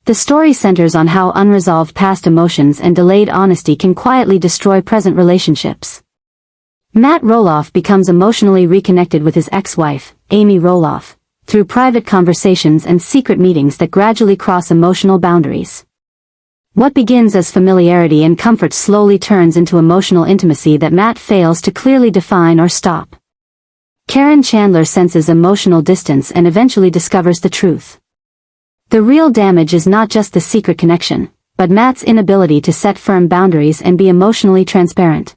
The story centers on how unresolved past emotions and delayed honesty can quietly destroy present relationships. Matt Roloff becomes emotionally reconnected with his ex-wife, Amy Roloff, through private conversations and secret meetings that gradually cross emotional boundaries. What begins as familiarity and comfort slowly turns into emotional intimacy that Matt fails to clearly define or stop. Caryn Chandler senses emotional distance and eventually discovers the truth. The real damage is not just the secret connection, but Matt's inability to set firm boundaries and be emotionally transparent.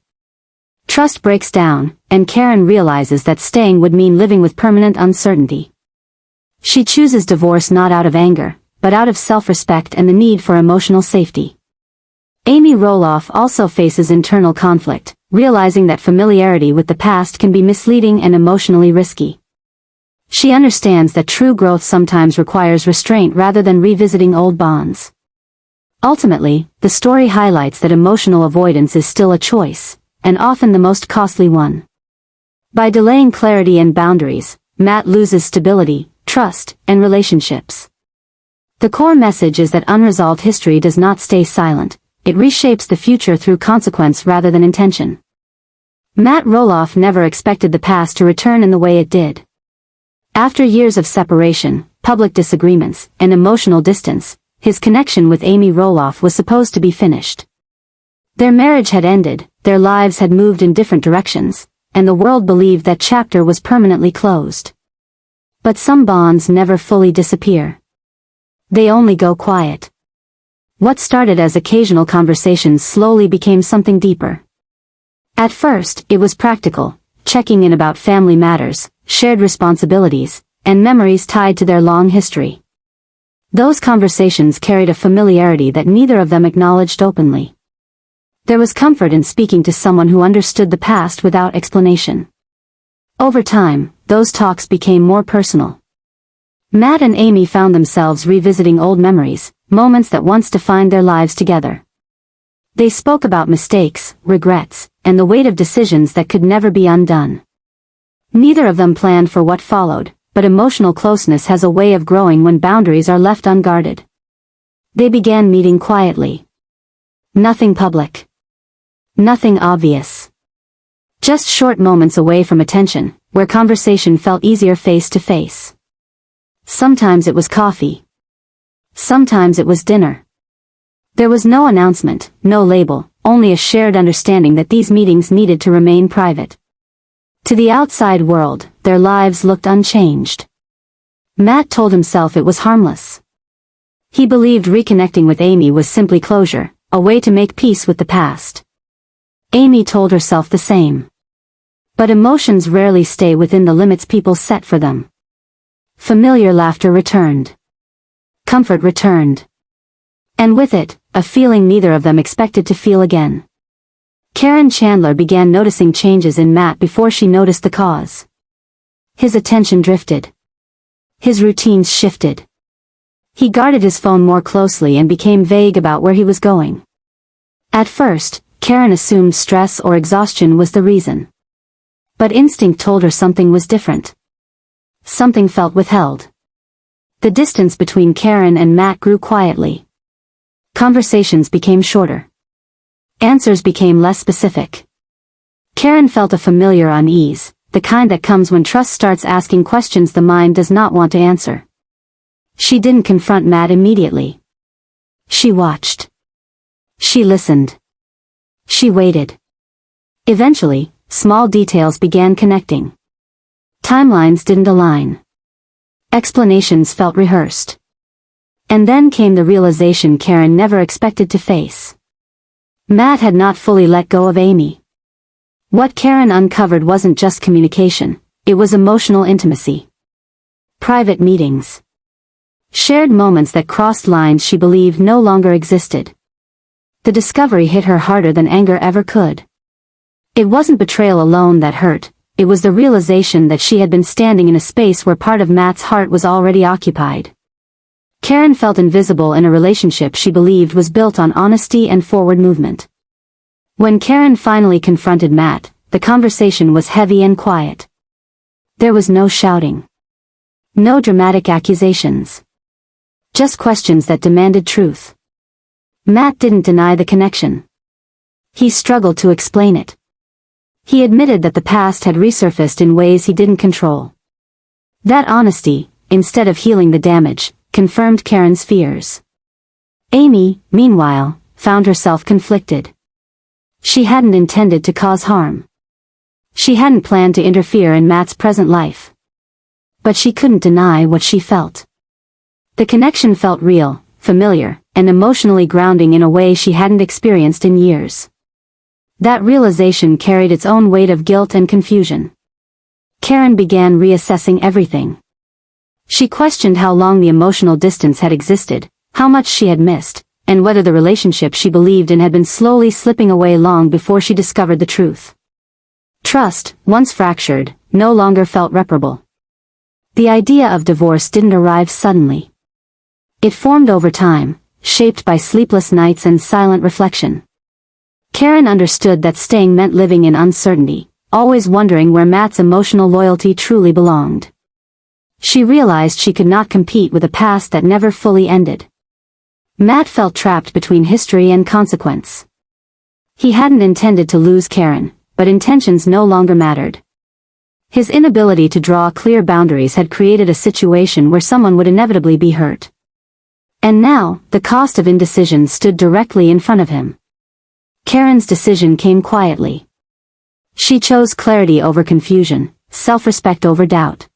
Trust breaks down, and Caryn realizes that staying would mean living with permanent uncertainty. She chooses divorce not out of anger, but out of self-respect and the need for emotional safety. Amy Roloff also faces internal conflict, realizing that familiarity with the past can be misleading and emotionally risky. She understands that true growth sometimes requires restraint rather than revisiting old bonds. Ultimately, the story highlights that emotional avoidance is still a choice, and often the most costly one. By delaying clarity and boundaries, Matt loses stability, trust, and relationships. The core message is that unresolved history does not stay silent, it reshapes the future through consequence rather than intention. Matt Roloff never expected the past to return in the way it did. After years of separation, public disagreements, and emotional distance, his connection with Amy Roloff was supposed to be finished. Their marriage had ended, their lives had moved in different directions, and the world believed that chapter was permanently closed. But some bonds never fully disappear. They only go quiet. What started as occasional conversations slowly became something deeper. At first, it was practical, checking in about family matters, shared responsibilities, and memories tied to their long history. Those conversations carried a familiarity that neither of them acknowledged openly. There was comfort in speaking to someone who understood the past without explanation. Over time, those talks became more personal. Matt and Amy found themselves revisiting old memories, moments that once defined their lives together. They spoke about mistakes, regrets, and the weight of decisions that could never be undone. Neither of them planned for what followed, but emotional closeness has a way of growing when boundaries are left unguarded. They began meeting quietly. Nothing public. Nothing obvious. Just short moments away from attention, where conversation felt easier face to face. Sometimes it was coffee. Sometimes it was dinner. There was no announcement, no label, only a shared understanding that these meetings needed to remain private. To the outside world, their lives looked unchanged. Matt told himself it was harmless. He believed reconnecting with Amy was simply closure, a way to make peace with the past. Amy told herself the same. But emotions rarely stay within the limits people set for them. Familiar laughter returned. Comfort returned. And with it, a feeling neither of them expected to feel again. Caryn Chandler began noticing changes in Matt before she noticed the cause. His attention drifted. His routines shifted. He guarded his phone more closely and became vague about where he was going. At first, Caryn assumed stress or exhaustion was the reason. But instinct told her something was different. Something felt withheld. The distance between Caryn and Matt grew quietly. Conversations became shorter. Answers became less specific. Caryn felt a familiar unease, the kind that comes when trust starts asking questions the mind does not want to answer. She didn't confront Matt immediately. She watched. She listened. She waited. Eventually, small details began connecting. Timelines didn't align. Explanations felt rehearsed. And then came the realization Caryn never expected to face. Matt had not fully let go of Amy. What Caryn uncovered wasn't just communication, it was emotional intimacy. Private meetings. Shared moments that crossed lines she believed no longer existed. The discovery hit her harder than anger ever could. It wasn't betrayal alone that hurt, it was the realization that she had been standing in a space where part of Matt's heart was already occupied. Caryn felt invisible in a relationship she believed was built on honesty and forward movement. When Caryn finally confronted Matt, the conversation was heavy and quiet. There was no shouting. No dramatic accusations. just questions that demanded truth. Matt didn't deny the connection. He struggled to explain it. He admitted that the past had resurfaced in ways he didn't control. That honesty, instead of healing the damage, confirmed Caryn's fears. Amy, meanwhile, found herself conflicted. She hadn't intended to cause harm. She hadn't planned to interfere in Matt's present life. But she couldn't deny what she felt. The connection felt real, familiar, and emotionally grounding in a way she hadn't experienced in years. That realization carried its own weight of guilt and confusion. Caryn began reassessing everything. She questioned how long the emotional distance had existed, how much she had missed, and whether the relationship she believed in had been slowly slipping away long before she discovered the truth. Trust, once fractured, no longer felt reparable. The idea of divorce didn't arrive suddenly. It formed over time, shaped by sleepless nights and silent reflection. Caryn understood that staying meant living in uncertainty, always wondering where Matt's emotional loyalty truly belonged. She realized she could not compete with a past that never fully ended. Matt felt trapped between history and consequence. He hadn't intended to lose Caryn, but intentions no longer mattered. His inability to draw clear boundaries had created a situation where someone would inevitably be hurt. And now, the cost of indecision stood directly in front of him. Caryn's decision came quietly. She chose clarity over confusion, self-respect over doubt.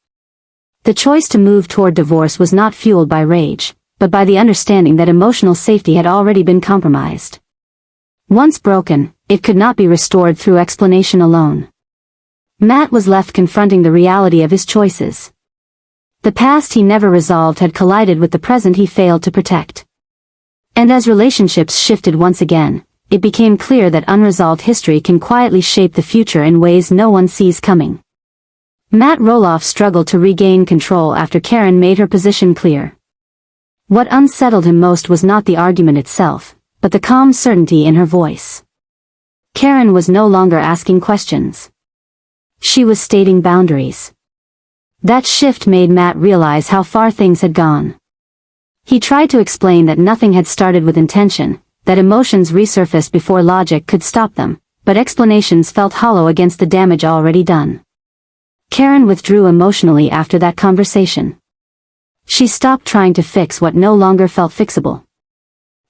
The choice to move toward divorce was not fueled by rage, but by the understanding that emotional safety had already been compromised. Once broken, it could not be restored through explanation alone. Matt was left confronting the reality of his choices. The past he never resolved had collided with the present he failed to protect. And as relationships shifted once again, it became clear that unresolved history can quietly shape the future in ways no one sees coming. Matt Roloff struggled to regain control after Caryn made her position clear. What unsettled him most was not the argument itself, but the calm certainty in her voice. Caryn was no longer asking questions. She was stating boundaries. That shift made Matt realize how far things had gone. He tried to explain that nothing had started with intention, that emotions resurfaced before logic could stop them, but explanations felt hollow against the damage already done. Caryn withdrew emotionally after that conversation. She stopped trying to fix what no longer felt fixable.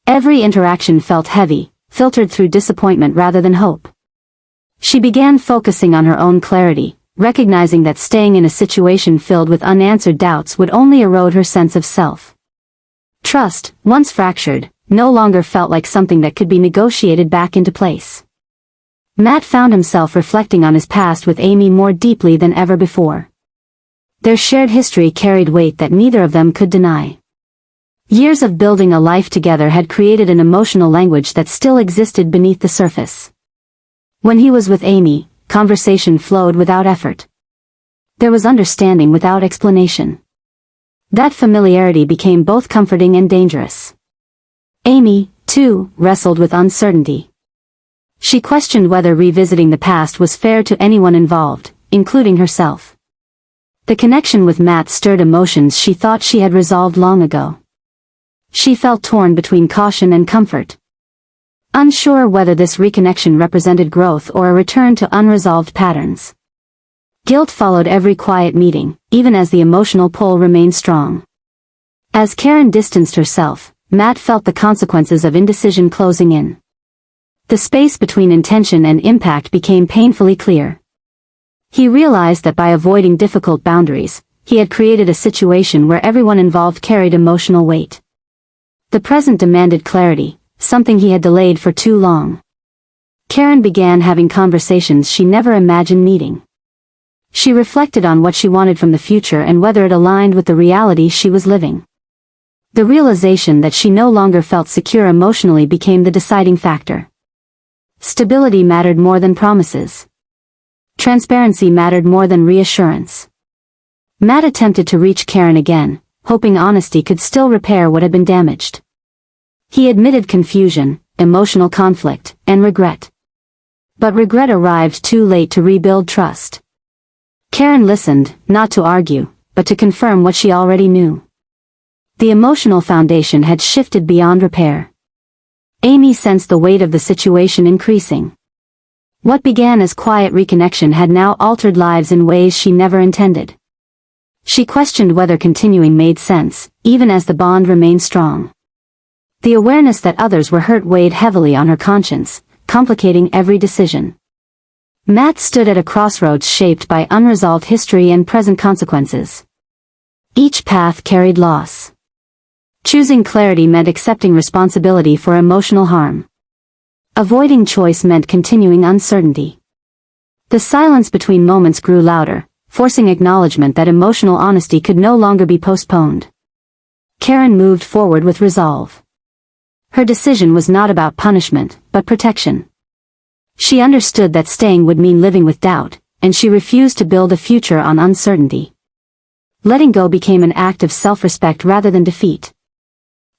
Every interaction felt heavy, filtered through disappointment rather than hope. She began focusing on her own clarity, recognizing that staying in a situation filled with unanswered doubts would only erode her sense of self. Trust, once fractured, no longer felt like something that could be negotiated back into place. Matt found himself reflecting on his past with Amy more deeply than ever before. Their shared history carried weight that neither of them could deny. Years of building a life together had created an emotional language that still existed beneath the surface. When he was with Amy, conversation flowed without effort. There was understanding without explanation. That familiarity became both comforting and dangerous. Amy, too, wrestled with uncertainty. She questioned whether revisiting the past was fair to anyone involved, including herself. The connection with Matt stirred emotions she thought she had resolved long ago. She felt torn between caution and comfort. Unsure whether this reconnection represented growth or a return to unresolved patterns. Guilt followed every quiet meeting, even as the emotional pull remained strong. As Caryn distanced herself, Matt felt the consequences of indecision closing in. The space between intention and impact became painfully clear. He realized that by avoiding difficult boundaries, he had created a situation where everyone involved carried emotional weight. The present demanded clarity, something he had delayed for too long. Caryn began having conversations she never imagined needing. She reflected on what she wanted from the future and whether it aligned with the reality she was living. The realization that she no longer felt secure emotionally became the deciding factor. Stability mattered more than promises. Transparency mattered more than reassurance. Matt attempted to reach Caryn again, hoping honesty could still repair what had been damaged. He admitted confusion, emotional conflict, and regret. But regret arrived too late to rebuild trust. Caryn listened, not to argue, but to confirm what she already knew. The emotional foundation had shifted beyond repair. Amy sensed the weight of the situation increasing. What began as quiet reconnection had now altered lives in ways she never intended. She questioned whether continuing made sense, even as the bond remained strong. The awareness that others were hurt weighed heavily on her conscience, complicating every decision. Matt stood at a crossroads shaped by unresolved history and present consequences. Each path carried loss. Choosing clarity meant accepting responsibility for emotional harm. Avoiding choice meant continuing uncertainty. The silence between moments grew louder, forcing acknowledgement that emotional honesty could no longer be postponed. Caryn moved forward with resolve. Her decision was not about punishment, but protection. She understood that staying would mean living with doubt, and she refused to build a future on uncertainty. Letting go became an act of self-respect rather than defeat.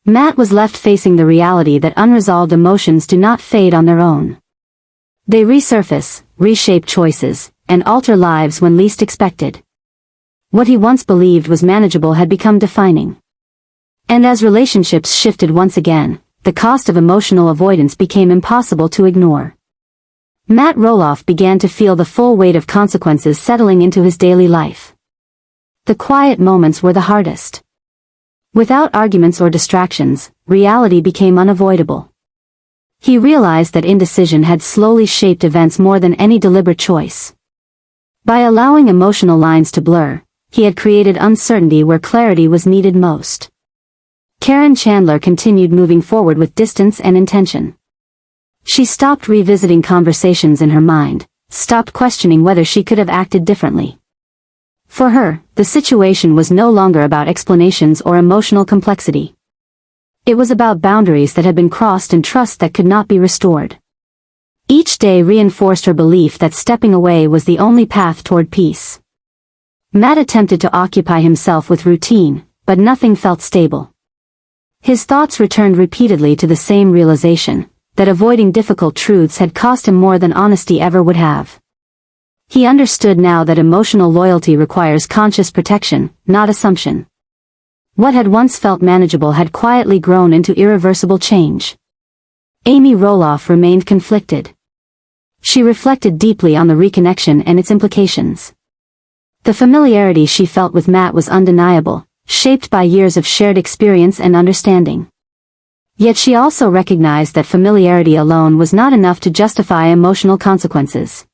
Matt was left facing the reality that unresolved emotions do not fade on their own. They resurface, reshape choices, and alter lives when least expected. What he once believed was manageable had become defining. And as relationships shifted once again, the cost of emotional avoidance became impossible to ignore. Matt Roloff began to feel the full weight of consequences settling into his daily life. The quiet moments were the hardest. Without arguments or distractions, reality became unavoidable. He realized that indecision had slowly shaped events more than any deliberate choice. By allowing emotional lines to blur, he had created uncertainty where clarity was needed most. Caryn Chandler continued moving forward with distance and intention. She stopped revisiting conversations in her mind, stopped questioning whether she could have acted differently. For her, the situation was no longer about explanations or emotional complexity. It was about boundaries that had been crossed and trust that could not be restored. Each day reinforced her belief that stepping away was the only path toward peace. Matt attempted to occupy himself with routine, but nothing felt stable. His thoughts returned repeatedly to the same realization, that avoiding difficult truths had cost him more than honesty ever would have. He understood now that emotional loyalty requires conscious protection, not assumption. What had once felt manageable had quietly grown into irreversible change. Amy Roloff remained conflicted. She reflected deeply on the reconnection and its implications. The familiarity she felt with Matt was undeniable, shaped by years of shared experience and understanding. Yet she also recognized that familiarity alone was not enough to justify emotional consequences.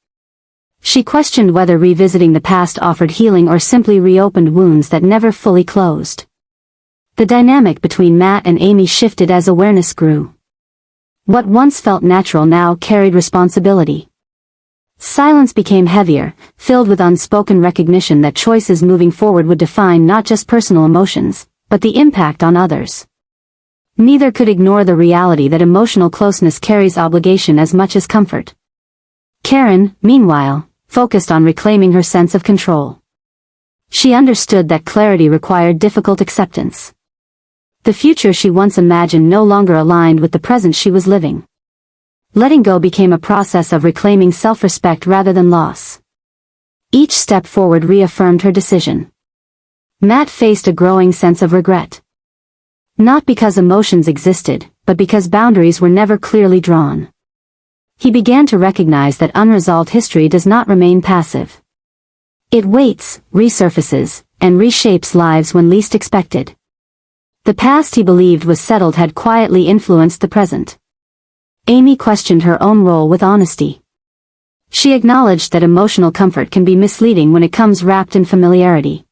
She questioned whether revisiting the past offered healing or simply reopened wounds that never fully closed. The dynamic between Matt and Amy shifted as awareness grew. What once felt natural now carried responsibility. Silence became heavier, filled with unspoken recognition that choices moving forward would define not just personal emotions, but the impact on others. Neither could ignore the reality that emotional closeness carries obligation as much as comfort. Caryn, meanwhile, focused on reclaiming her sense of control. She understood that clarity required difficult acceptance. The future she once imagined no longer aligned with the present she was living. Letting go became a process of reclaiming self-respect rather than loss. Each step forward reaffirmed her decision. Matt faced a growing sense of regret. Not because emotions existed, but because boundaries were never clearly drawn. He began to recognize that unresolved history does not remain passive. It waits, resurfaces, and reshapes lives when least expected. The past he believed was settled had quietly influenced the present. Amy questioned her own role with honesty. She acknowledged that emotional comfort can be misleading when it comes wrapped in familiarity.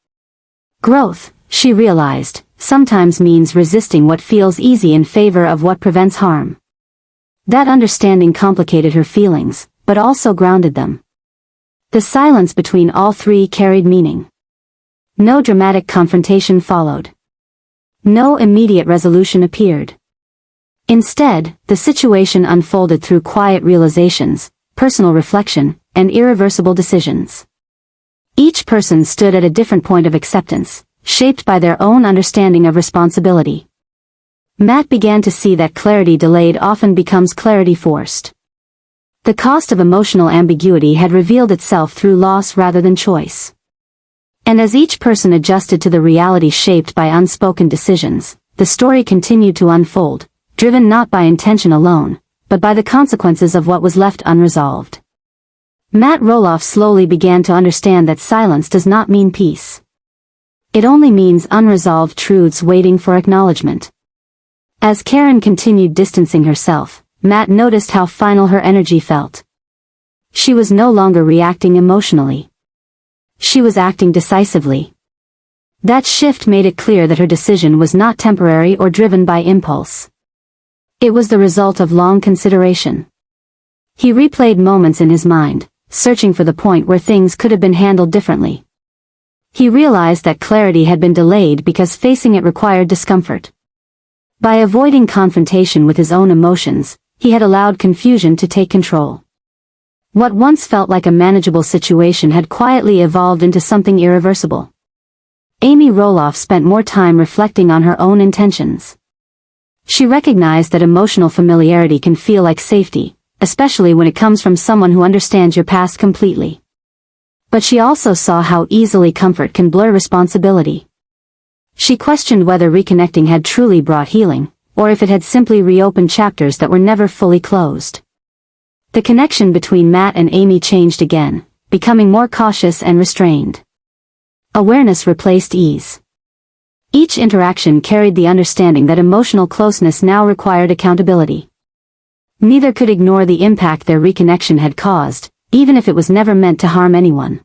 Growth, she realized, sometimes means resisting what feels easy in favor of what prevents harm. That understanding complicated her feelings, but also grounded them. The silence between all three carried meaning. No dramatic confrontation followed. No immediate resolution appeared. Instead, the situation unfolded through quiet realizations, personal reflection, and irreversible decisions. Each person stood at a different point of acceptance, shaped by their own understanding of responsibility. Matt began to see that clarity delayed often becomes clarity forced. The cost of emotional ambiguity had revealed itself through loss rather than choice. And as each person adjusted to the reality shaped by unspoken decisions, the story continued to unfold, driven not by intention alone, but by the consequences of what was left unresolved. Matt Roloff slowly began to understand that silence does not mean peace. It only means unresolved truths waiting for acknowledgement. As Caryn continued distancing herself, Matt noticed how final her energy felt. She was no longer reacting emotionally. She was acting decisively. That shift made it clear that her decision was not temporary or driven by impulse. It was the result of long consideration. He replayed moments in his mind, searching for the point where things could have been handled differently. He realized that clarity had been delayed because facing it required discomfort. By avoiding confrontation with his own emotions, he had allowed confusion to take control. What once felt like a manageable situation had quietly evolved into something irreversible. Amy Roloff spent more time reflecting on her own intentions. She recognized that emotional familiarity can feel like safety, especially when it comes from someone who understands your past completely. But she also saw how easily comfort can blur responsibility. She questioned whether reconnecting had truly brought healing, or if it had simply reopened chapters that were never fully closed. The connection between Matt and Amy changed again, becoming more cautious and restrained. Awareness replaced ease. Each interaction carried the understanding that emotional closeness now required accountability. Neither could ignore the impact their reconnection had caused, even if it was never meant to harm anyone.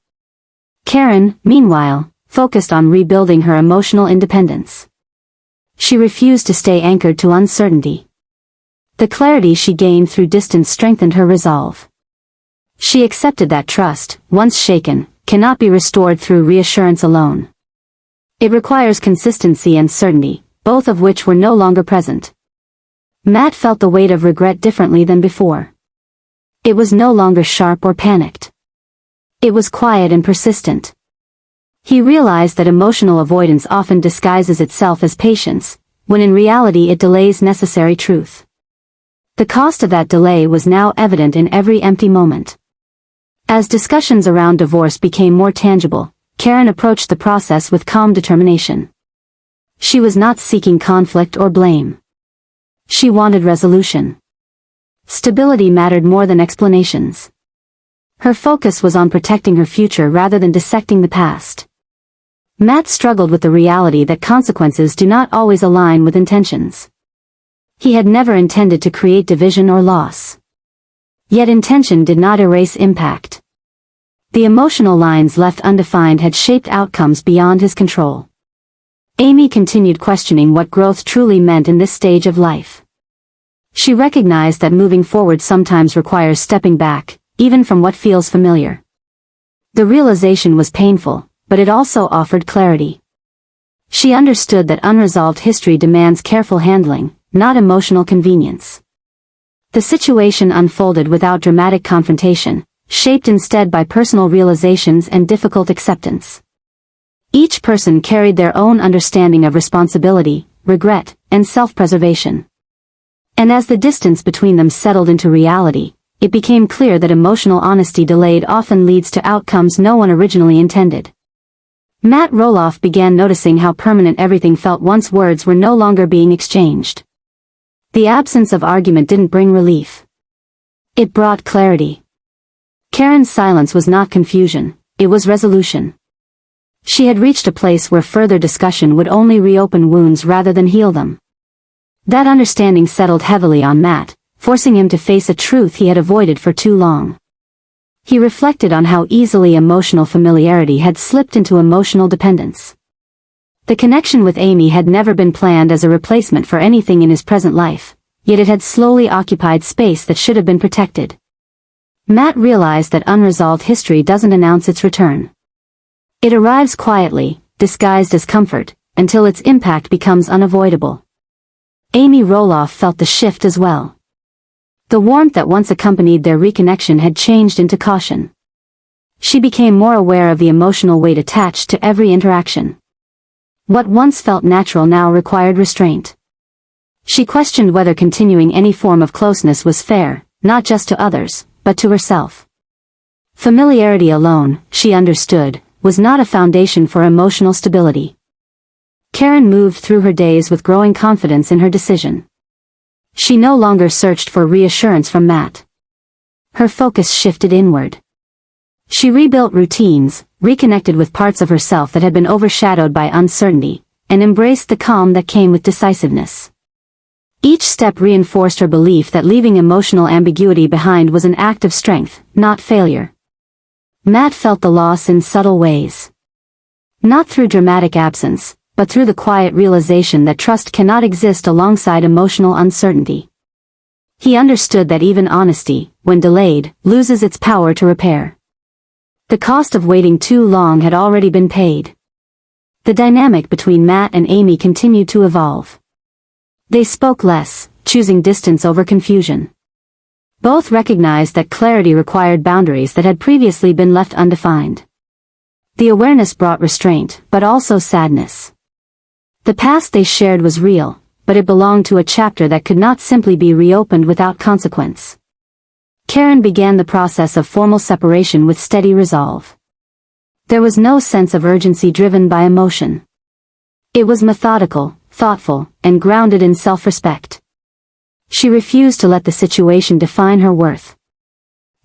Caryn, meanwhile, focused on rebuilding her emotional independence. She refused to stay anchored to uncertainty. The clarity she gained through distance strengthened her resolve. She accepted that trust, once shaken, cannot be restored through reassurance alone. It requires consistency and certainty, both of which were no longer present. Matt felt the weight of regret differently than before. It was no longer sharp or panicked. It was quiet and persistent. He realized that emotional avoidance often disguises itself as patience, when in reality it delays necessary truth. The cost of that delay was now evident in every empty moment. As discussions around divorce became more tangible, Caryn approached the process with calm determination. She was not seeking conflict or blame. She wanted resolution. Stability mattered more than explanations. Her focus was on protecting her future rather than dissecting the past. Matt struggled with the reality that consequences do not always align with intentions. He had never intended to create division or loss. Yet intention did not erase impact. The emotional lines left undefined had shaped outcomes beyond his control. Amy continued questioning what growth truly meant in this stage of life. She recognized that moving forward sometimes requires stepping back, even from what feels familiar. The realization was painful, but it also offered clarity. She understood that unresolved history demands careful handling, not emotional convenience. The situation unfolded without dramatic confrontation, shaped instead by personal realizations and difficult acceptance. Each person carried their own understanding of responsibility, regret, and self-preservation. And as the distance between them settled into reality, it became clear that emotional honesty delayed often leads to outcomes no one originally intended. Matt Roloff began noticing how permanent everything felt once words were no longer being exchanged. The absence of argument didn't bring relief. It brought clarity. Caryn's silence was not confusion, it was resolution. She had reached a place where further discussion would only reopen wounds rather than heal them. That understanding settled heavily on Matt, forcing him to face a truth he had avoided for too long. He reflected on how easily emotional familiarity had slipped into emotional dependence. The connection with Amy had never been planned as a replacement for anything in his present life, yet it had slowly occupied space that should have been protected. Matt realized that unresolved history doesn't announce its return. It arrives quietly, disguised as comfort, until its impact becomes unavoidable. Amy Roloff felt the shift as well. The warmth that once accompanied their reconnection had changed into caution. She became more aware of the emotional weight attached to every interaction. What once felt natural now required restraint. She questioned whether continuing any form of closeness was fair, not just to others, but to herself. Familiarity alone, she understood, was not a foundation for emotional stability. Caryn moved through her days with growing confidence in her decision. She no longer searched for reassurance from Matt. Her focus shifted inward. She rebuilt routines, reconnected with parts of herself that had been overshadowed by uncertainty, and embraced the calm that came with decisiveness. Each step reinforced her belief that leaving emotional ambiguity behind was an act of strength, not failure. Matt felt the loss in subtle ways. Not through dramatic absence, but through the quiet realization that trust cannot exist alongside emotional uncertainty. He understood that even honesty, when delayed, loses its power to repair. The cost of waiting too long had already been paid. The dynamic between Matt and Amy continued to evolve. They spoke less, choosing distance over confusion. Both recognized that clarity required boundaries that had previously been left undefined. The awareness brought restraint, but also sadness. The past they shared was real, but it belonged to a chapter that could not simply be reopened without consequence. Caryn began the process of formal separation with steady resolve. There was no sense of urgency driven by emotion. It was methodical, thoughtful, and grounded in self-respect. She refused to let the situation define her worth.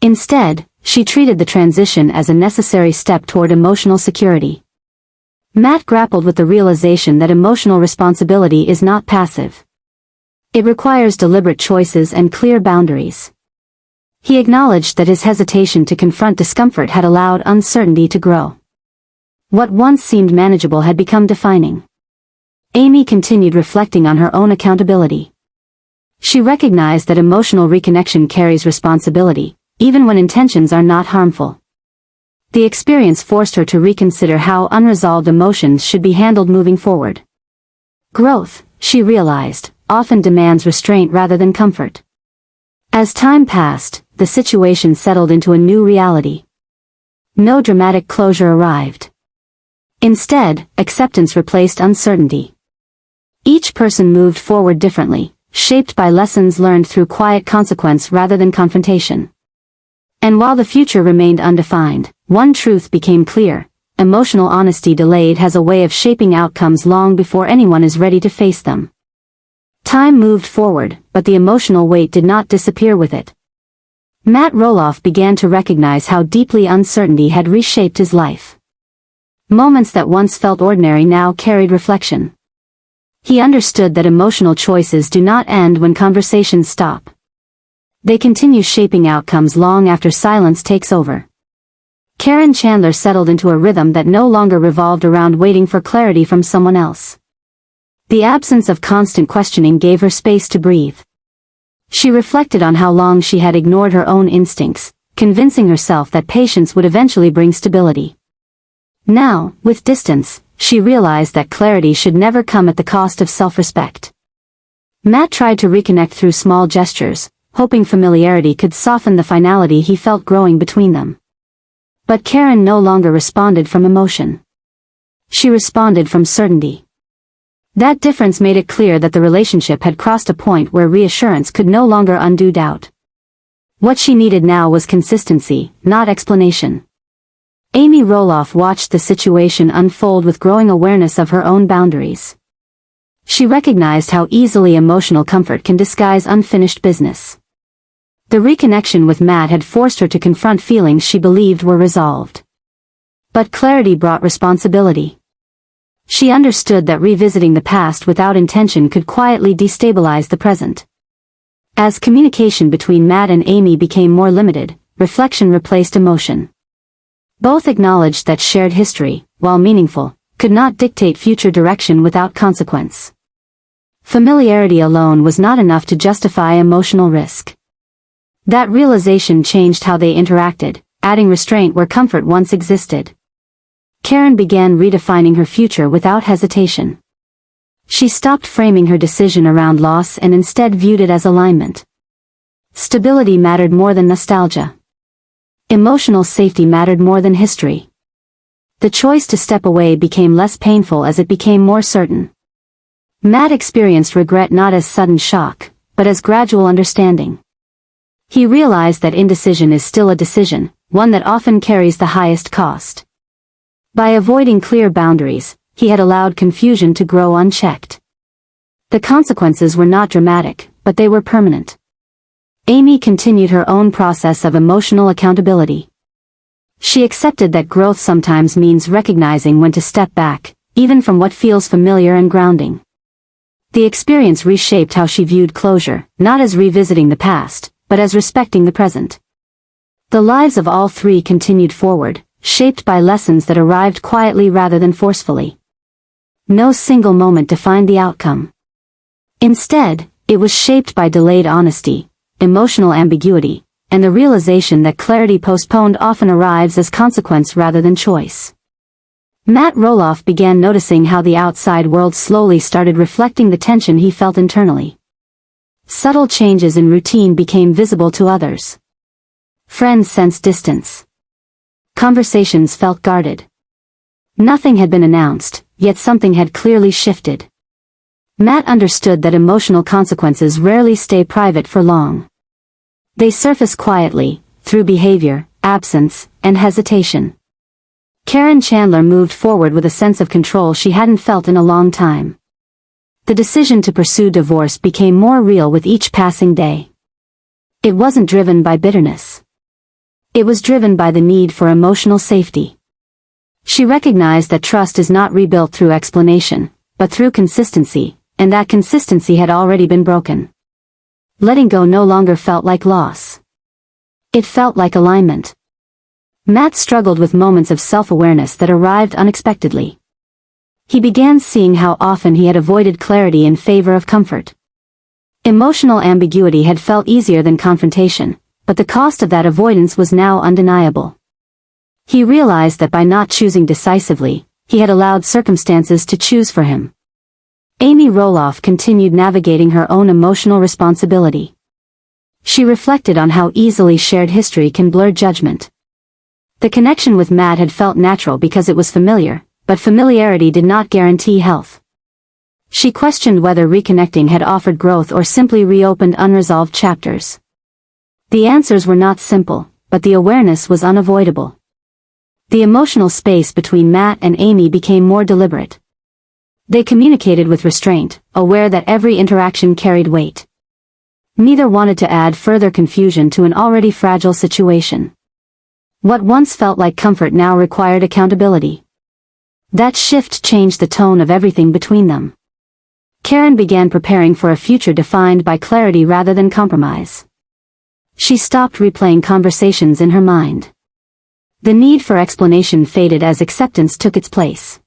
Instead, she treated the transition as a necessary step toward emotional security. Matt grappled with the realization that emotional responsibility is not passive. It requires deliberate choices and clear boundaries. He acknowledged that his hesitation to confront discomfort had allowed uncertainty to grow. What once seemed manageable had become defining. Amy continued reflecting on her own accountability. She recognized that emotional reconnection carries responsibility, even when intentions are not harmful. The experience forced her to reconsider how unresolved emotions should be handled moving forward. Growth, she realized, often demands restraint rather than comfort. As time passed, the situation settled into a new reality. No dramatic closure arrived. Instead, acceptance replaced uncertainty. Each person moved forward differently, shaped by lessons learned through quiet consequence rather than confrontation. And while the future remained undefined, one truth became clear: emotional honesty delayed has a way of shaping outcomes long before anyone is ready to face them. Time moved forward, but the emotional weight did not disappear with it. Matt Roloff began to recognize how deeply uncertainty had reshaped his life. Moments that once felt ordinary now carried reflection. He understood that emotional choices do not end when conversations stop. They continue shaping outcomes long after silence takes over. Caryn Chandler settled into a rhythm that no longer revolved around waiting for clarity from someone else. The absence of constant questioning gave her space to breathe. She reflected on how long she had ignored her own instincts, convincing herself that patience would eventually bring stability. Now, with distance, she realized that clarity should never come at the cost of self-respect. Matt tried to reconnect through small gestures, hoping familiarity could soften the finality he felt growing between them. But Caryn no longer responded from emotion. She responded from certainty. That difference made it clear that the relationship had crossed a point where reassurance could no longer undo doubt. What she needed now was consistency, not explanation. Amy Roloff watched the situation unfold with growing awareness of her own boundaries. She recognized how easily emotional comfort can disguise unfinished business. The reconnection with Matt had forced her to confront feelings she believed were resolved. But clarity brought responsibility. She understood that revisiting the past without intention could quietly destabilize the present. As communication between Matt and Amy became more limited, reflection replaced emotion. Both acknowledged that shared history, while meaningful, could not dictate future direction without consequence. Familiarity alone was not enough to justify emotional risk. That realization changed how they interacted, adding restraint where comfort once existed. Caryn began redefining her future without hesitation. She stopped framing her decision around loss and instead viewed it as alignment. Stability mattered more than nostalgia. Emotional safety mattered more than history. The choice to step away became less painful as it became more certain. Matt experienced regret not as sudden shock, but as gradual understanding. He realized that indecision is still a decision, one that often carries the highest cost. By avoiding clear boundaries, he had allowed confusion to grow unchecked. The consequences were not dramatic, but they were permanent. Amy continued her own process of emotional accountability. She accepted that growth sometimes means recognizing when to step back, even from what feels familiar and grounding. The experience reshaped how she viewed closure, not as revisiting the past, but as respecting the present. The lives of all three continued forward, shaped by lessons that arrived quietly rather than forcefully. No single moment defined the outcome. Instead, it was shaped by delayed honesty, emotional ambiguity, and the realization that clarity postponed often arrives as consequence rather than choice. Matt Roloff began noticing how the outside world slowly started reflecting the tension he felt internally. Subtle changes in routine became visible to others. Friends sensed distance. Conversations felt guarded. Nothing had been announced, yet something had clearly shifted. Matt understood that emotional consequences rarely stay private for long. They surface quietly, through behavior, absence, and hesitation. Caryn Chandler moved forward with a sense of control she hadn't felt in a long time. The decision to pursue divorce became more real with each passing day. It wasn't driven by bitterness. It was driven by the need for emotional safety. She recognized that trust is not rebuilt through explanation, but through consistency, and that consistency had already been broken. Letting go no longer felt like loss. It felt like alignment. Matt struggled with moments of self-awareness that arrived unexpectedly. He began seeing how often he had avoided clarity in favor of comfort. Emotional ambiguity had felt easier than confrontation, but the cost of that avoidance was now undeniable. He realized that by not choosing decisively, he had allowed circumstances to choose for him. Amy Roloff continued navigating her own emotional responsibility. She reflected on how easily shared history can blur judgment. The connection with Matt had felt natural because it was familiar, but familiarity did not guarantee health. She questioned whether reconnecting had offered growth or simply reopened unresolved chapters. The answers were not simple, but the awareness was unavoidable. The emotional space between Matt and Amy became more deliberate. They communicated with restraint, aware that every interaction carried weight. Neither wanted to add further confusion to an already fragile situation. What once felt like comfort now required accountability. That shift changed the tone of everything between them. Caryn began preparing for a future defined by clarity rather than compromise. She stopped replaying conversations in her mind. The need for explanation faded as acceptance took its place.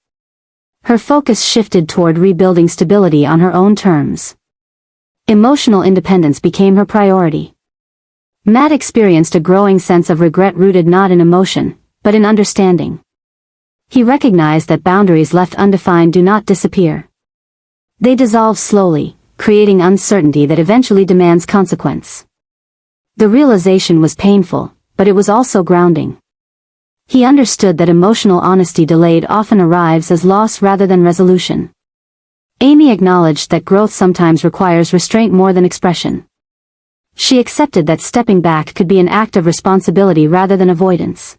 Her focus shifted toward rebuilding stability on her own terms. Emotional independence became her priority. Matt experienced a growing sense of regret rooted not in emotion, but in understanding. He recognized that boundaries left undefined do not disappear. They dissolve slowly, creating uncertainty that eventually demands consequence. The realization was painful, but it was also grounding. He understood that emotional honesty delayed often arrives as loss rather than resolution. Amy acknowledged that growth sometimes requires restraint more than expression. She accepted that stepping back could be an act of responsibility rather than avoidance.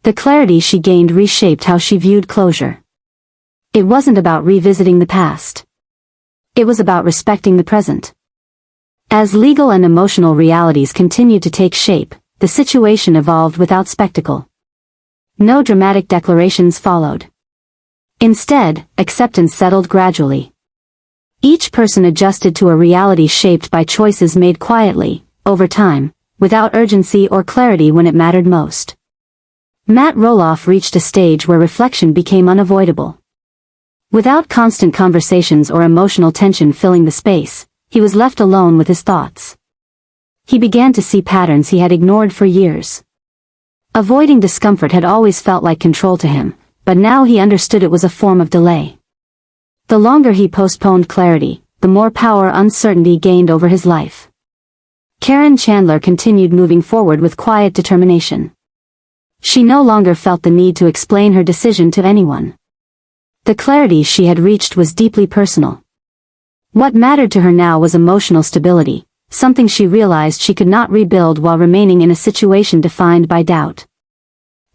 The clarity she gained reshaped how she viewed closure. It wasn't about revisiting the past. It was about respecting the present. As legal and emotional realities continued to take shape, the situation evolved without spectacle. No dramatic declarations followed. Instead, acceptance settled gradually. Each person adjusted to a reality shaped by choices made quietly, over time, without urgency or clarity when it mattered most. Matt Roloff reached a stage where reflection became unavoidable. Without constant conversations or emotional tension filling the space, he was left alone with his thoughts. He began to see patterns he had ignored for years. Avoiding discomfort had always felt like control to him, but now he understood it was a form of delay. The longer he postponed clarity, the more power uncertainty gained over his life. Caryn Chandler continued moving forward with quiet determination. She no longer felt the need to explain her decision to anyone. The clarity she had reached was deeply personal. What mattered to her now was emotional stability, something she realized she could not rebuild while remaining in a situation defined by doubt.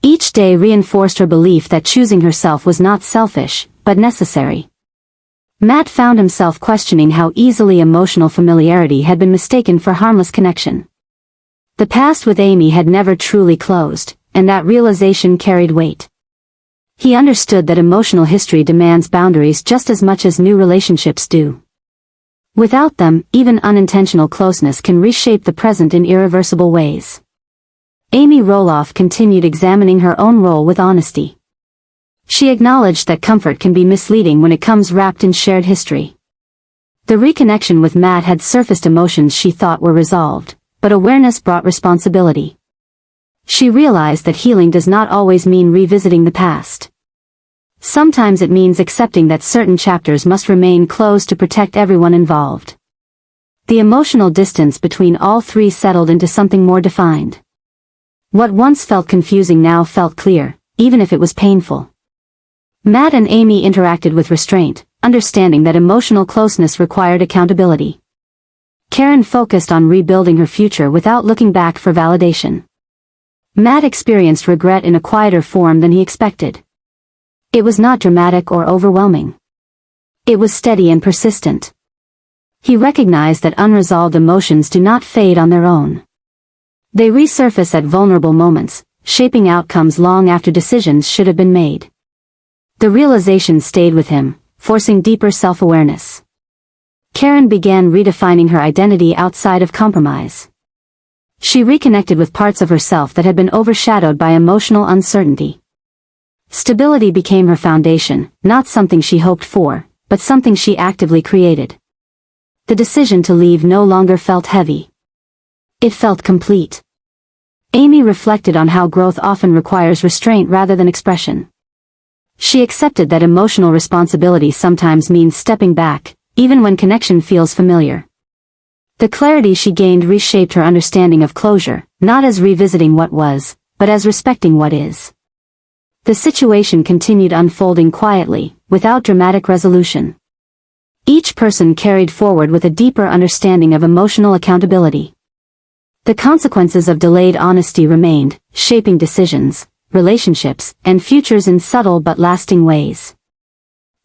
Each day reinforced her belief that choosing herself was not selfish, but necessary. Matt found himself questioning how easily emotional familiarity had been mistaken for harmless connection. The past with Amy had never truly closed, and that realization carried weight. He understood that emotional history demands boundaries just as much as new relationships do. Without them, even unintentional closeness can reshape the present in irreversible ways. Amy Roloff continued examining her own role with honesty. She acknowledged that comfort can be misleading when it comes wrapped in shared history. The reconnection with Matt had surfaced emotions she thought were resolved, but awareness brought responsibility. She realized that healing does not always mean revisiting the past. Sometimes it means accepting that certain chapters must remain closed to protect everyone involved. The emotional distance between all three settled into something more defined. What once felt confusing now felt clear, even if it was painful. Matt and Amy interacted with restraint, understanding that emotional closeness required accountability. Caryn focused on rebuilding her future without looking back for validation. Matt experienced regret in a quieter form than he expected. It was not dramatic or overwhelming. It was steady and persistent. He recognized that unresolved emotions do not fade on their own. They resurface at vulnerable moments, shaping outcomes long after decisions should have been made. The realization stayed with him, forcing deeper self-awareness. Caryn began redefining her identity outside of compromise. She reconnected with parts of herself that had been overshadowed by emotional uncertainty. Stability became her foundation, not something she hoped for, but something she actively created. The decision to leave no longer felt heavy. It felt complete. Amy reflected on how growth often requires restraint rather than expression. She accepted that emotional responsibility sometimes means stepping back, even when connection feels familiar. The clarity she gained reshaped her understanding of closure, not as revisiting what was, but as respecting what is. The situation continued unfolding quietly, without dramatic resolution. Each person carried forward with a deeper understanding of emotional accountability. The consequences of delayed honesty remained, shaping decisions, relationships, and futures in subtle but lasting ways.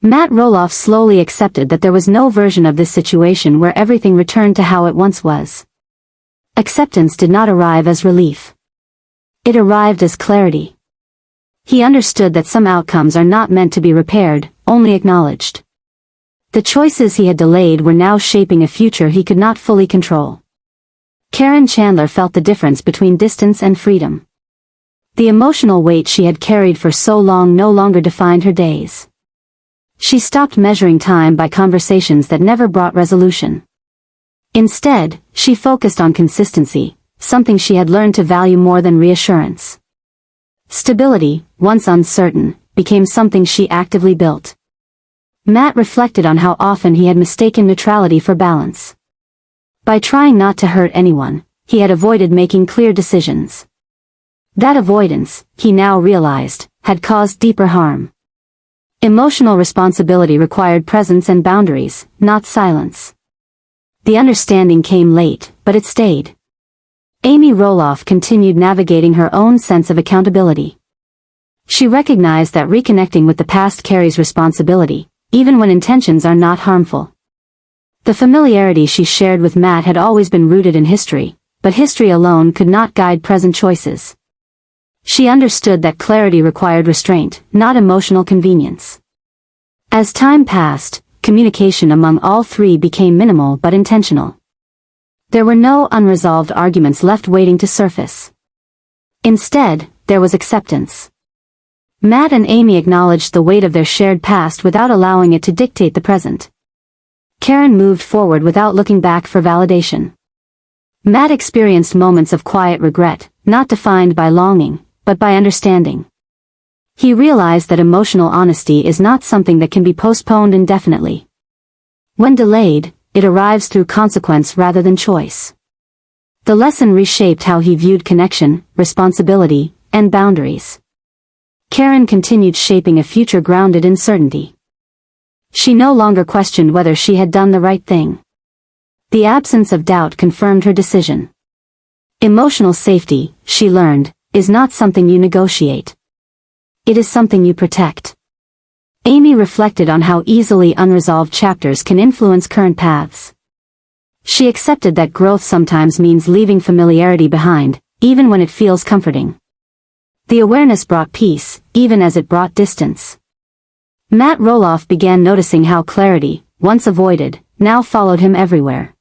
Matt Roloff slowly accepted that there was no version of this situation where everything returned to how it once was. Acceptance did not arrive as relief. It arrived as clarity. He understood that some outcomes are not meant to be repaired, only acknowledged. The choices he had delayed were now shaping a future he could not fully control. Caryn Chandler felt the difference between distance and freedom. The emotional weight she had carried for so long no longer defined her days. She stopped measuring time by conversations that never brought resolution. Instead, she focused on consistency, something she had learned to value more than reassurance. Stability, once uncertain, became something she actively built. Matt reflected on how often he had mistaken neutrality for balance. By trying not to hurt anyone, he had avoided making clear decisions. That avoidance, he now realized, had caused deeper harm. Emotional responsibility required presence and boundaries, not silence. The understanding came late, but it stayed. Amy Roloff continued navigating her own sense of accountability. She recognized that reconnecting with the past carries responsibility, even when intentions are not harmful. The familiarity she shared with Matt had always been rooted in history, but history alone could not guide present choices. She understood that clarity required restraint, not emotional convenience. As time passed, communication among all three became minimal but intentional. There were no unresolved arguments left waiting to surface. Instead, there was acceptance. Matt and Amy acknowledged the weight of their shared past without allowing it to dictate the present. Caryn moved forward without looking back for validation. Matt experienced moments of quiet regret, not defined by longing, but by understanding. He realized that emotional honesty is not something that can be postponed indefinitely. When delayed, it arrives through consequence rather than choice. The lesson reshaped how he viewed connection, responsibility, and boundaries. Caryn continued shaping a future grounded in certainty. She no longer questioned whether she had done the right thing. The absence of doubt confirmed her decision. Emotional safety, she learned, is not something you negotiate. It is something you protect. Amy reflected on how easily unresolved chapters can influence current paths. She accepted that growth sometimes means leaving familiarity behind, even when it feels comforting. The awareness brought peace, even as it brought distance. Matt Roloff began noticing how clarity, once avoided, now followed him everywhere.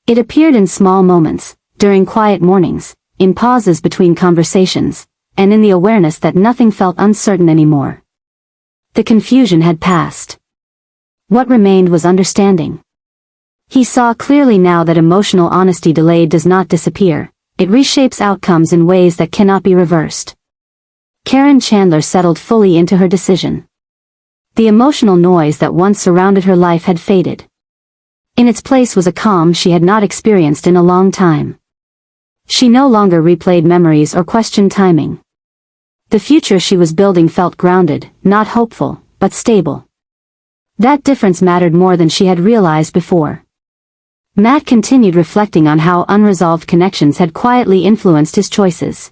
It appeared in small moments, during quiet mornings, in pauses between conversations, and in the awareness that nothing felt uncertain anymore. The confusion had passed. What remained was understanding. He saw clearly now that emotional honesty delayed does not disappear, it reshapes outcomes in ways that cannot be reversed. Caryn Chandler settled fully into her decision. The emotional noise that once surrounded her life had faded. In its place was a calm she had not experienced in a long time. She no longer replayed memories or questioned timing. The future she was building felt grounded, not hopeful, but stable. That difference mattered more than she had realized before. Matt continued reflecting on how unresolved connections had quietly influenced his choices.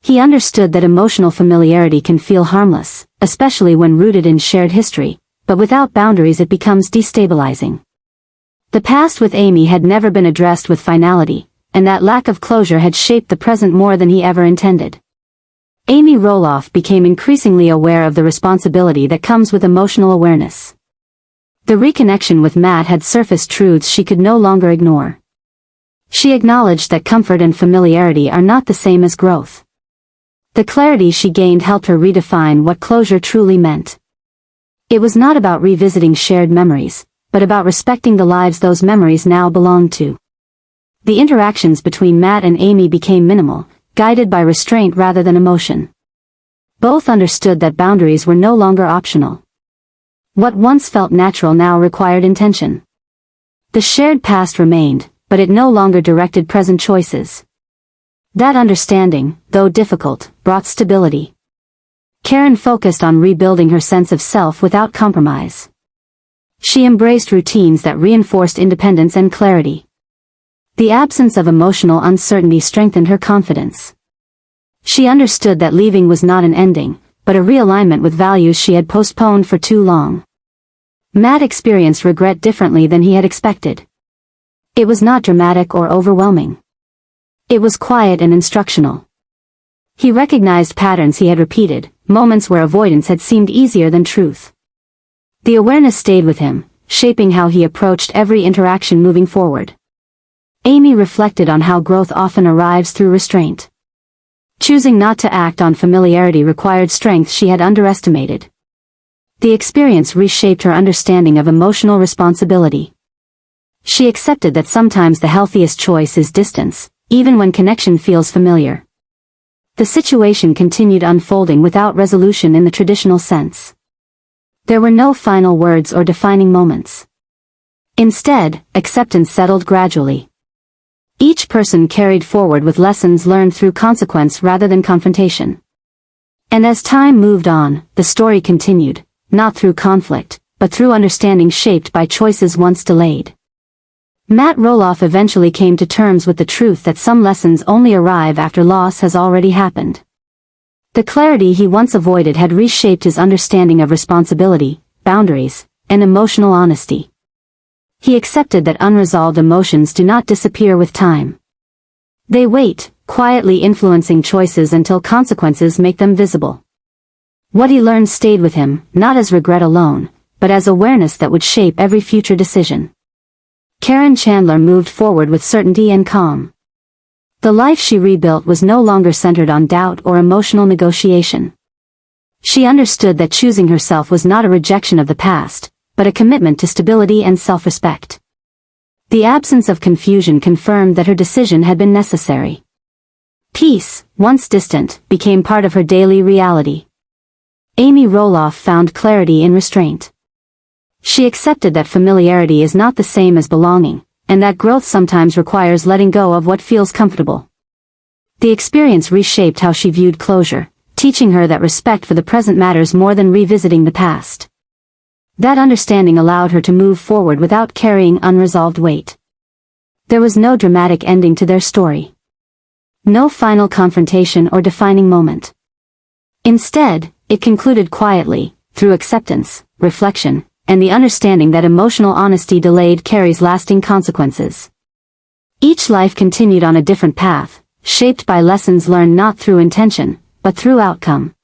He understood that emotional familiarity can feel harmless, especially when rooted in shared history, but without boundaries it becomes destabilizing. The past with Amy had never been addressed with finality, and that lack of closure had shaped the present more than he ever intended. Amy Roloff became increasingly aware of the responsibility that comes with emotional awareness. The reconnection with Matt had surfaced truths she could no longer ignore. She acknowledged that comfort and familiarity are not the same as growth. The clarity she gained helped her redefine what closure truly meant. It was not about revisiting shared memories, but about respecting the lives those memories now belonged to. The interactions between Matt and Amy became minimal, guided by restraint rather than emotion. Both understood that boundaries were no longer optional. What once felt natural now required intention. The shared past remained, but it no longer directed present choices. That understanding, though difficult, brought stability. Caryn focused on rebuilding her sense of self without compromise. She embraced routines that reinforced independence and clarity. The absence of emotional uncertainty strengthened her confidence. She understood that leaving was not an ending, but a realignment with values she had postponed for too long. Matt experienced regret differently than he had expected. It was not dramatic or overwhelming. It was quiet and instructional. He recognized patterns he had repeated, moments where avoidance had seemed easier than truth. The awareness stayed with him, shaping how he approached every interaction moving forward. Amy reflected on how growth often arrives through restraint. Choosing not to act on familiarity required strength she had underestimated. The experience reshaped her understanding of emotional responsibility. She accepted that sometimes the healthiest choice is distance, even when connection feels familiar. The situation continued unfolding without resolution in the traditional sense. There were no final words or defining moments. Instead, acceptance settled gradually. Each person carried forward with lessons learned through consequence rather than confrontation. And as time moved on, the story continued, not through conflict, but through understanding shaped by choices once delayed. Matt Roloff eventually came to terms with the truth that some lessons only arrive after loss has already happened. The clarity he once avoided had reshaped his understanding of responsibility, boundaries, and emotional honesty. He accepted that unresolved emotions do not disappear with time. They wait, quietly influencing choices until consequences make them visible. What he learned stayed with him, not as regret alone, but as awareness that would shape every future decision. Caryn Chandler moved forward with certainty and calm. The life she rebuilt was no longer centered on doubt or emotional negotiation. She understood that choosing herself was not a rejection of the past, but a commitment to stability and self-respect. The absence of confusion confirmed that her decision had been necessary. Peace, once distant, became part of her daily reality. Amy Roloff found clarity in restraint. She accepted that familiarity is not the same as belonging, and that growth sometimes requires letting go of what feels comfortable. The experience reshaped how she viewed closure, teaching her that respect for the present matters more than revisiting the past. That understanding allowed her to move forward without carrying unresolved weight. There was no dramatic ending to their story. No final confrontation or defining moment. Instead, it concluded quietly, through acceptance, reflection, and the understanding that emotional honesty delayed carries lasting consequences. Each life continued on a different path, shaped by lessons learned not through intention, but through outcome.